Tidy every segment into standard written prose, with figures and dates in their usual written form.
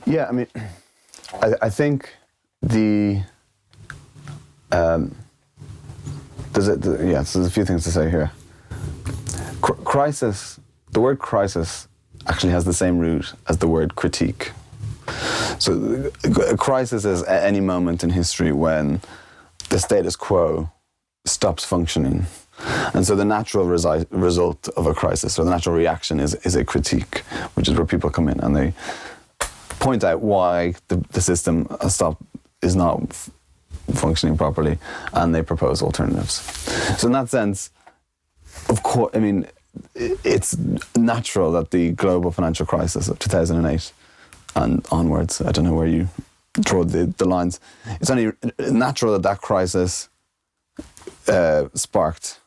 Yeah, I mean, I think there's a few things to say here. Crisis, the word crisis actually has the same root as the word critique. So a crisis is at any moment in history when the status quo stops functioning. And so the natural result of a crisis, or the natural reaction, is a critique, which is where people come in and they point out why the system is not functioning properly, and they propose alternatives. So in that sense, of course, I mean, it's natural that the global financial crisis of 2008 and onwards, I don't know where you draw the lines, it's only natural that crisis sparked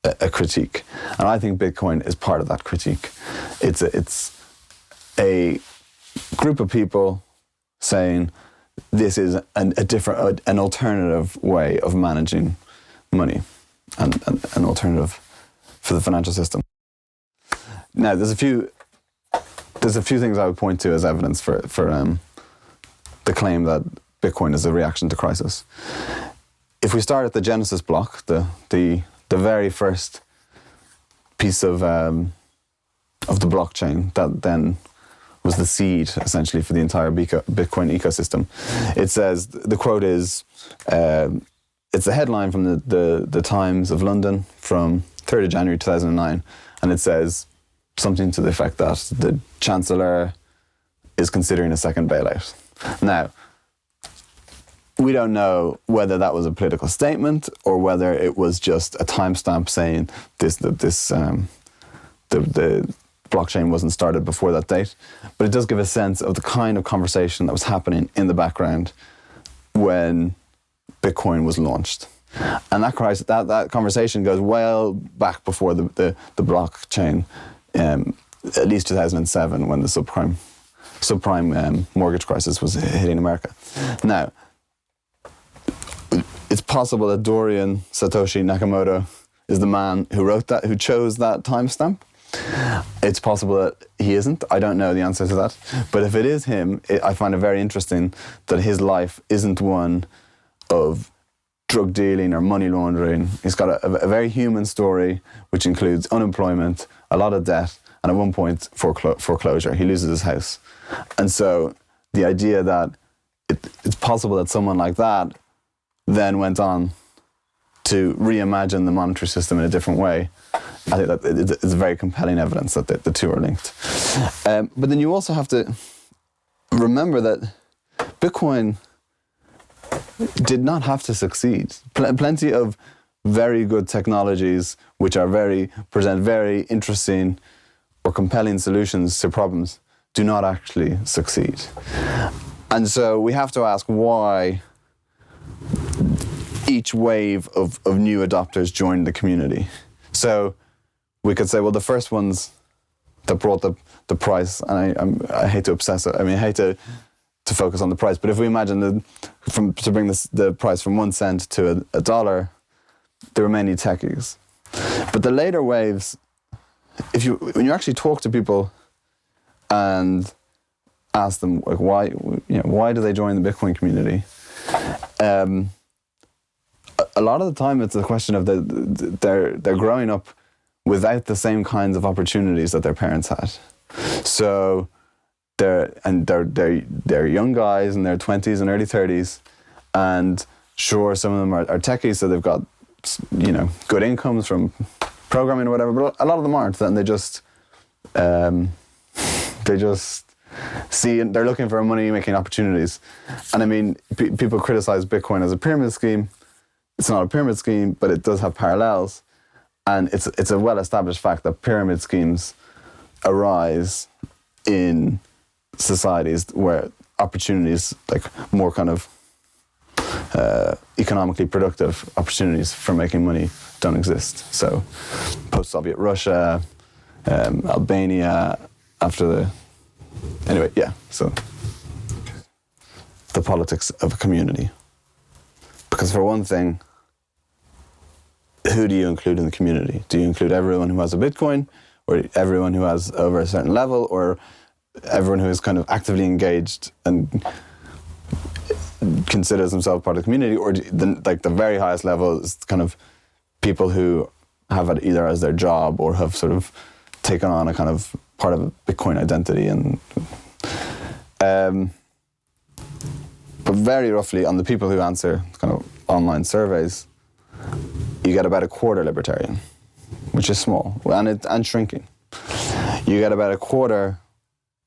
a critique. And I think Bitcoin is part of that critique. It's a group of people saying this is an alternative way of managing money, and an alternative for the financial system. Now, there's a few things I would point to as evidence for the claim that Bitcoin is a reaction to crisis. If we start at the Genesis block, the very first piece of the blockchain that then was the seed, essentially, for the entire Bitcoin ecosystem. It says, the quote is, it's a headline from the Times of London from 3rd of January 2009, and it says something to the effect that the Chancellor is considering a second bailout. Now, we don't know whether that was a political statement or whether it was just a timestamp saying the blockchain wasn't started before that date, but it does give a sense of the kind of conversation that was happening in the background when Bitcoin was launched. And that conversation goes well back before the blockchain, at least 2007, when the subprime mortgage crisis was hitting America. Now, it's possible that Satoshi Nakamoto is the man who wrote that, who chose that timestamp. It's possible that he isn't. I don't know the answer to that. But if it is him, I find it very interesting that his life isn't one of drug dealing or money laundering. He's got a very human story, which includes unemployment, a lot of debt, and at one point foreclosure. He loses his house. And so the idea that it's possible that someone like that then went on to reimagine the monetary system in a different way, I think that it's very compelling evidence that the two are linked. But then you also have to remember that Bitcoin did not have to succeed. Plenty of very good technologies which present very interesting or compelling solutions to problems do not actually succeed. And so we have to ask why each wave of new adopters joined the community. So we could say, well, the first ones that brought the price, and I hate to obsess it, I hate to focus on the price, but if we imagine to bring the price from 1 cent to a dollar, there were many techies. But the later waves, when you actually talk to people and ask them like why do they join the Bitcoin community, a lot of the time it's a question of they're growing up without the same kinds of opportunities that their parents had. So they're young guys in their 20s and early 30s, and sure, some of them are techies, so they've got good incomes from programming or whatever, but a lot of them aren't, and they just see, they're looking for money-making opportunities. And people criticize Bitcoin as a pyramid scheme. It's not a pyramid scheme, but it does have parallels. And it's a well-established fact that pyramid schemes arise in societies where opportunities, like more kind of economically productive opportunities for making money, don't exist. So post-Soviet Russia, Albania, so the politics of a community. Because for one thing, who do you include in the community? Do you include everyone who has a Bitcoin, or everyone who has over a certain level, or everyone who is kind of actively engaged and considers themselves part of the community, or the very highest level is kind of people who have it either as their job or have sort of taken on a kind of part of a Bitcoin identity. And but very roughly, on the people who answer kind of online surveys, you get about a quarter libertarian, which is small and shrinking. You get about a quarter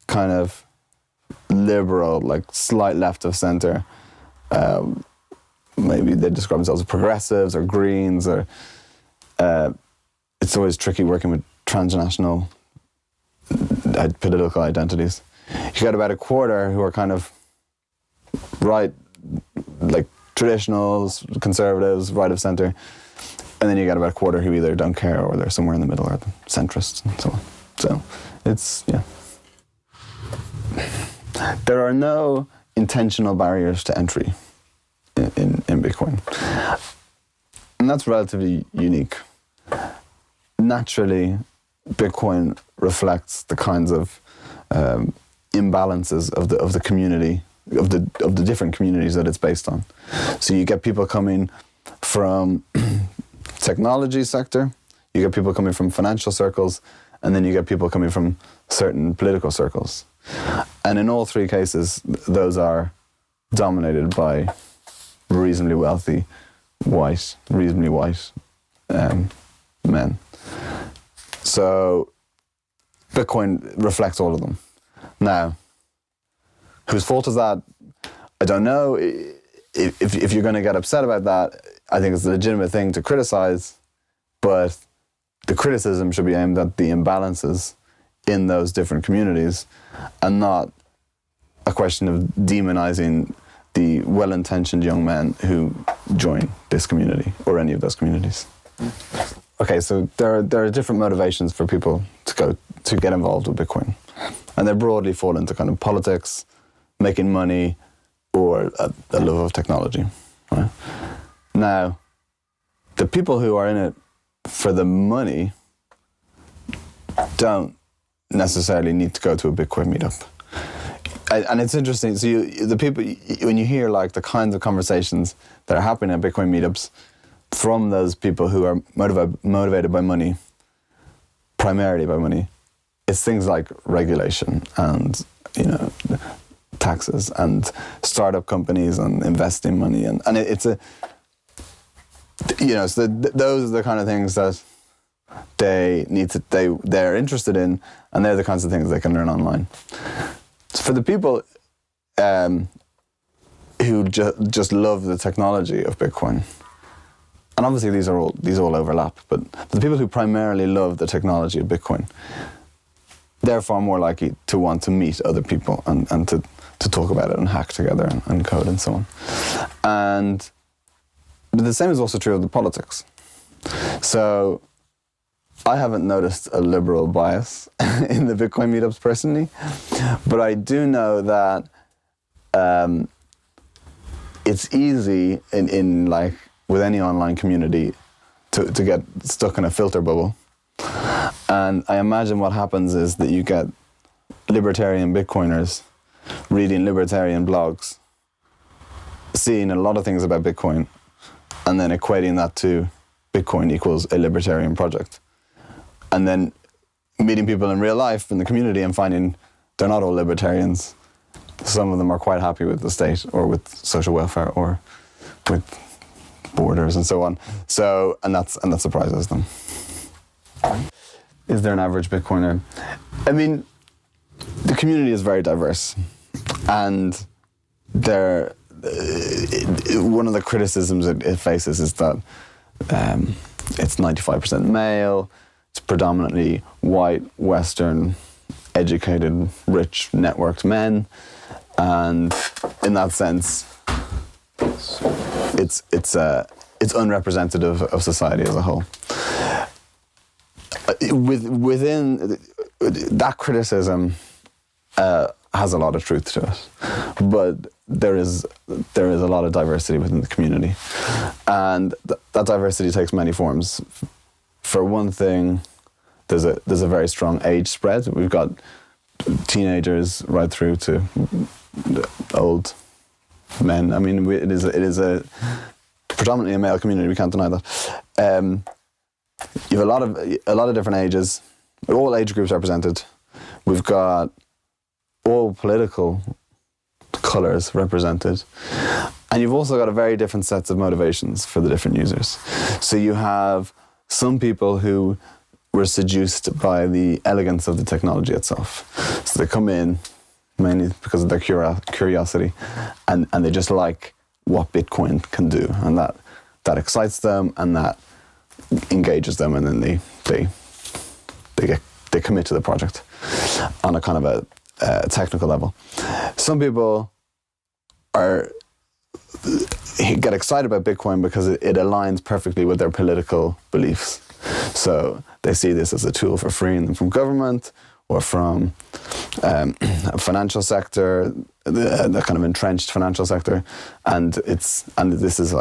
kind of liberal, like slight left of center. Maybe they describe themselves as progressives or greens, or it's always tricky working with transnational political identities. You got about a quarter who are kind of right, like traditionals, conservatives, right of center, and then you got about a quarter who either don't care or they're somewhere in the middle, or the centrists and so on. So it's, yeah. There are no intentional barriers to entry in Bitcoin. And that's relatively unique. Naturally, Bitcoin reflects the kinds of imbalances of the community, of the different communities that it's based on. So you get people coming from technology sector, you get people coming from financial circles, and then you get people coming from certain political circles. And in all three cases, those are dominated by reasonably wealthy, reasonably white men. So Bitcoin reflects all of them. Now, whose fault is that? I don't know. If you're going to get upset about that, I think it's a legitimate thing to criticize, but the criticism should be aimed at the imbalances in those different communities, and not a question of demonizing the well-intentioned young men who join this community or any of those communities. Okay, so there are different motivations for people to get involved with Bitcoin, and they broadly fall into kind of politics, making money, or a love of technology. Right? Now, the people who are in it for the money don't necessarily need to go to a Bitcoin meetup. And it's interesting. So the people, when you hear like the kinds of conversations that are happening at Bitcoin meetups from those people who are motivated by money, primarily by money, it's things like regulation and, taxes and startup companies and investing money, and it's a, so those are the kind of things that they're interested in, and they're the kinds of things they can learn online. So for the people who just love the technology of Bitcoin, and obviously these all overlap, but the people who primarily love the technology of Bitcoin, they're far more likely to want to meet other people and to talk about it and hack together and code and so on. But the same is also true of the politics. So I haven't noticed a liberal bias in the Bitcoin meetups personally, but I do know that it's easy in like with any online community to get stuck in a filter bubble. And I imagine what happens is that you get libertarian Bitcoiners reading libertarian blogs, seeing a lot of things about Bitcoin, and then equating that to Bitcoin equals a libertarian project. And then meeting people in real life in the community and finding they're not all libertarians. Some of them are quite happy with the state or with social welfare or with borders and so on. So, and that surprises them. Is there an average Bitcoiner? I mean, the community is very diverse, and one of the criticisms it faces is that it's 95% male, it's predominantly white, Western, educated, rich, networked men, and in that sense, it's unrepresentative of society as a whole. Within that criticism has a lot of truth to it, but there is a lot of diversity within the community, and that diversity takes many forms. For one thing, there's a very strong age spread. We've got teenagers right through to old men. I mean, it is a predominantly a male community. We can't deny that. You have a lot of different ages. All age groups represented. We've got all political colours represented. And you've also got a very different sets of motivations for the different users. So you have some people who were seduced by the elegance of the technology itself. So they come in mainly because of their curiosity, and they just like what Bitcoin can do, and that excites them, and that engages them, and then they commit to the project on a kind of a technical level. Some people get excited about Bitcoin because it aligns perfectly with their political beliefs. So they see this as a tool for freeing them from government or from a financial sector, the kind of entrenched financial sector, and this is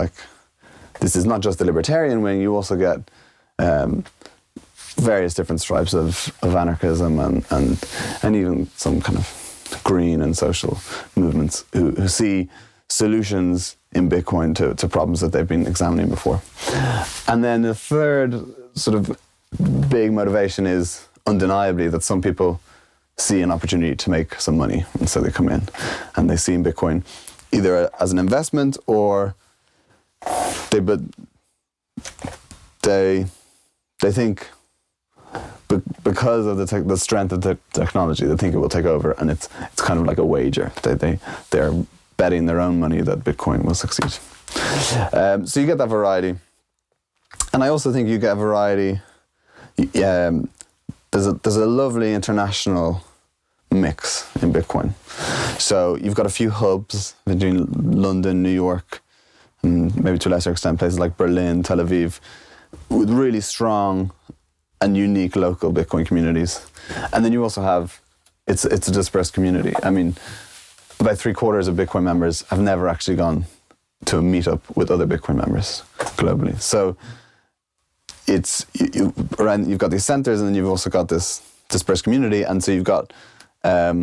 not just the libertarian wing. You also get various different stripes of anarchism and even some kind of green and social movements who see solutions in Bitcoin to problems that they've been examining before. And then the third sort of big motivation is undeniably that some people see an opportunity to make some money, and so they come in and they see in Bitcoin either as an investment, or they think because of the strength of the technology, they think it will take over, and it's kind of like a wager. They're betting their own money that Bitcoin will succeed. So you get that variety, and I also think you get variety. There's a lovely international mix in Bitcoin. So you've got a few hubs between London, New York, and maybe to a lesser extent places like Berlin, Tel Aviv, with really strong and unique local Bitcoin communities. And then you also have, it's a dispersed community. I mean, about 3/4 of Bitcoin members have never actually gone to a meetup with other Bitcoin members globally. So you've got these centers, and then you've also got this dispersed community, and so you've got there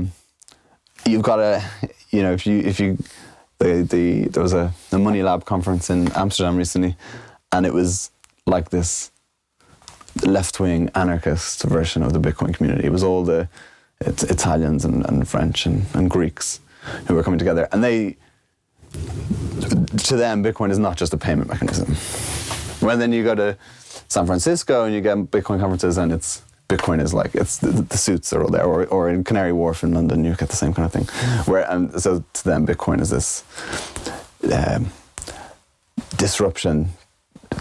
was a Money Lab conference in Amsterdam recently, and it was like this left-wing anarchist version of the Bitcoin community. It was all the Italians and French and Greeks who were coming together, and to them Bitcoin is not just a payment mechanism. When then you go to San Francisco and you get Bitcoin conferences, and Bitcoin is like, the suits are all there, or in Canary Wharf in London you get the same kind of thing. So to them Bitcoin is this disruption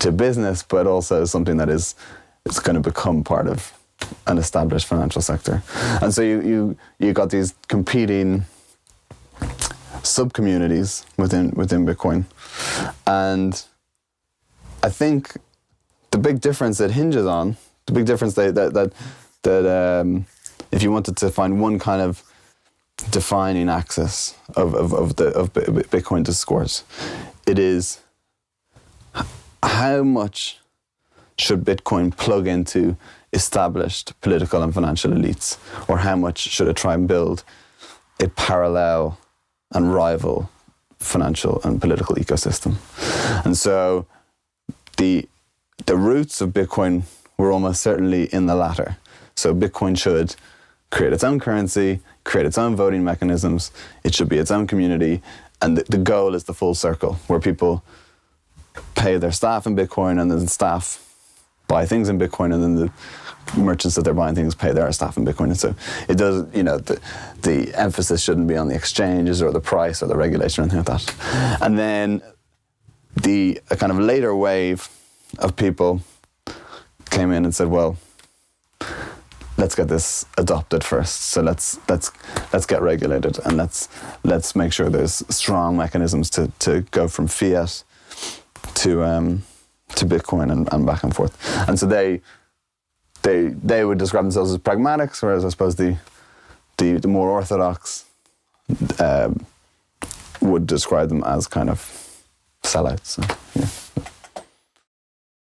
to business, but also something that it's going to become part of an established financial sector. And so you got these competing sub-communities within Bitcoin. And I think the big difference it hinges on, the big difference that if you wanted to find one kind of defining axis of Bitcoin discourse, it is how much should Bitcoin plug into established political and financial elites, or how much should it try and build a parallel and rival financial and political ecosystem? And so the roots of Bitcoin were almost certainly in the latter. So Bitcoin should create its own currency, create its own voting mechanisms, it should be its own community, and the goal is the full circle, where people pay their staff in Bitcoin, and then the staff buy things in Bitcoin, and then the merchants that they're buying things pay their staff in Bitcoin. And so it does, the emphasis shouldn't be on the exchanges or the price or the regulation or anything like that. And then a kind of later wave of people came in and said, well, let's get this adopted first. So let's get regulated, and let's make sure there's strong mechanisms to go from fiat to Bitcoin and back and forth. And so they would describe themselves as pragmatics, whereas I suppose the more orthodox would describe them as kind of sellouts. So, yeah.